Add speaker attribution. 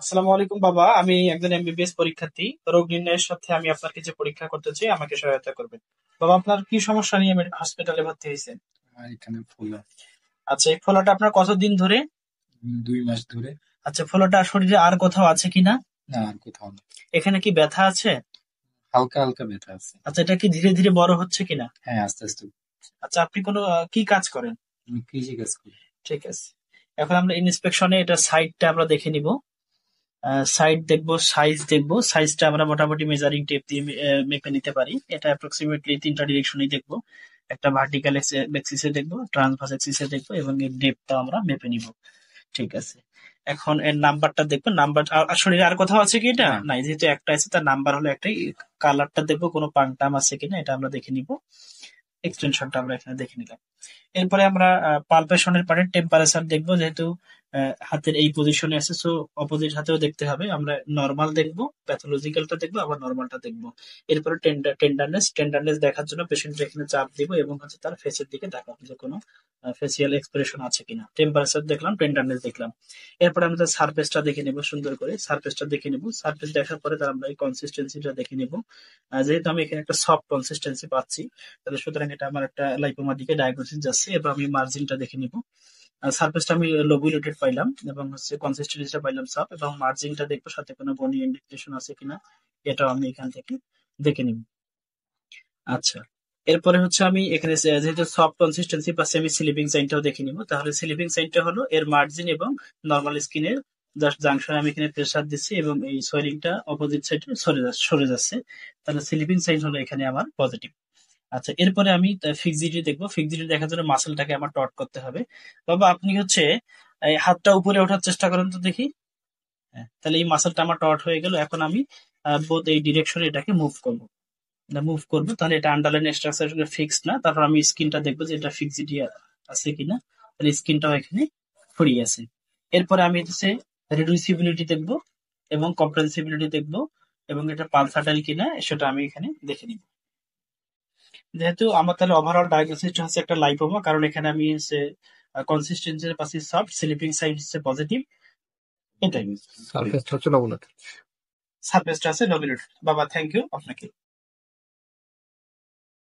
Speaker 1: আসসালামু আলাইকুম বাবা, আমি একজন এমবিবিএস পরীক্ষার্থী। রোগ নির্ণয়ের সাথে আমি আপনার কিছু পরীক্ষা করতে চাই, আমাকে সহায়তা করবেন। বাবা, আপনার কি সমস্যা নিয়ে হসপিটালে ভর্তি হয়েছেন?
Speaker 2: আর এখানে ফোলা
Speaker 1: আচ্ছা, এই ফোলাটা আপনার কতদিন ধরে?
Speaker 2: 2 মাস ধরে।
Speaker 1: আচ্ছা, ফোলাটা শরীরে আর কোথাও আছে কিনা?
Speaker 2: না, আর কোথাও না।
Speaker 1: এখানে কি ব্যথা আছে?
Speaker 2: হালকা হালকা ব্যথা আছে।
Speaker 1: আচ্ছা, এটা কি ধীরে ধীরে বড় হচ্ছে কিনা?
Speaker 2: হ্যাঁ, আস্তে আস্তে।
Speaker 1: আচ্ছা, আপনি কোনো কি কাজ করেন?
Speaker 2: আমি কৃষি কাজ করি।
Speaker 1: ঠিক আছে। এখন আমরা ইন্সপেকশনে এটা সাইডটা আমরা দেখে নিব। সাইড দেখবো, সাইজ দেখবো। সাইজটা আমরা মোটামুটি মেজারিং টেপ দিয়ে মেপে নিতে পারি। এটা অ্যাপ্রক্সিমেটলি তিনটা ডিরেকশনই দেখবো। একটা ভার্টিক্যাল এক্সিসে দেখবো, ট্রান্সভার্স এক্সিসে দেখবো, এবং এর ডেপটা আমরা মেপে নিব। ঠিক আছে। এখন এর নাম্বারটা দেখবো। নাম্বার শরীরে আর কোথাও আছে কি? এটা
Speaker 2: না।
Speaker 1: নাই, যেহেতু একটা আছে তার নাম্বার হলো একটাই। কালারটা দেখবো কোনো পাংটাম আছে কিনা, এটা আমরা দেখে নিব। এক্সটেনশনটা আমরা এখানে দেখে নিলাম। এরপরে আমরা পালপেশনের পরে টেম্পারেচার দেখবো, যেহেতু হাতের এই পজিশনে আছে, সো অপোজিট হাতেও দেখতে হবে। আমরা নর্মাল দেখবো, প্যাথোলজিক্যালটা দেখবো, আবার নর্মালটা দেখবো। এরপরে টেন্ডারনেস টেন্ডারনেস দেখার জন্য পেশেন্ট এখানে চাপ দিব এবং হচ্ছে তার ফেসের দিকে দেখাবো যে কোনো ফেসিয়াল এক্সপ্রেশন আছে কিনা। টেম্পারেচার দেখলাম, টেন্ডারনেস দেখলাম। এরপরে আমরা তার সারফেসটা দেখে নেব, সুন্দর করে সারফেসটা দেখে নেব। সারফেস দেখার পরে তার আমরা এই কনসিস্টেন্সিটা দেখে নেব। যেহেতু আমি এখানে একটা সফট কনসিস্টেন্সি পাচ্ছি, তাহলে সুতরাং এটা আমার একটা লাইপোমা দিকে ডায়াগনোসিস যাচ্ছে। এবার আমি মার্জিনটা দেখে নিব। সারফেসটা আমি লোবুলেটেড পাইলাম এবং হচ্ছে কনসিস্টেন্সিটা পাইলাম সফট, এবং মার্জিনটা দেখবো সাথে কোনো বনি ইন্ডিকেশন আছে কিনা, এটাও আমি এখান থেকে দেখে নিব। আচ্ছা, এরপরে হচ্ছে আমি এখানে যেহেতু সফট কনসিস্টেন্সি পাচ্ছি, আমি স্লিপিং সাইনটাও দেখে নিব। তাহলে স্লিপিং সাইনটা হলো এর মার্জিন এবং নর্মাল স্কিনের জাস্ট জাংশনে আমি এখানে প্রেসার দিচ্ছি এবং এই সোয়েলিংটা অপোজিট সাইডে সরে যাচ্ছে। তাহলে স্লিপিং সাইন হলো এখানে আমার পজিটিভ। আচ্ছা, এরপরে আমি ফিক্সিটি দেখবো। ফিক্সিটি দেখার জন্য মাসেলটাকে আমার টট করতে হবে। বাবা, আপনি হচ্ছে এই হাতটা উপরে ওঠার চেষ্টা করেন তো দেখি। হ্যাঁ, তাহলে এই মাসেলটা আমার টট হয়ে গেল। এখন আমি বোথ এই ডিরেকশনে এটাকে মুভ করবো, তাহলে এটা আন্ডারলাইন স্ট্রাকচার ফিক্স না। তারপর আমি স্কিনটা দেখবো যে এটা ফিক্সিটি আছে কিনা। তাহলে স্কিনটাও এখানে ফ্রি আছে। এরপরে আমি হচ্ছে রিডিউসিবিলিটি দেখবো এবং কম্প্রেন্সিবিলিটি দেখবো, এবং এটা পালসাটাইল কিনা সেটা আমি এখানে দেখে নিব। যেহেতু আমার তাহলে ওভারঅল ডায়াগনোসিসটা হচ্ছে একটা লাইপোমা, কারণ এখানে আমি হচ্ছে কনসিস্টেন্সি পাচ্ছি সফট, স্লিপিং সাইড হচ্ছে পজিটিভ। এটাই
Speaker 3: সারফেসটা হচ্ছে লবণাক্ত।
Speaker 1: সারফেসটা আছে ডমিনেট। বাবা, থ্যাংক ইউ আপনাকে।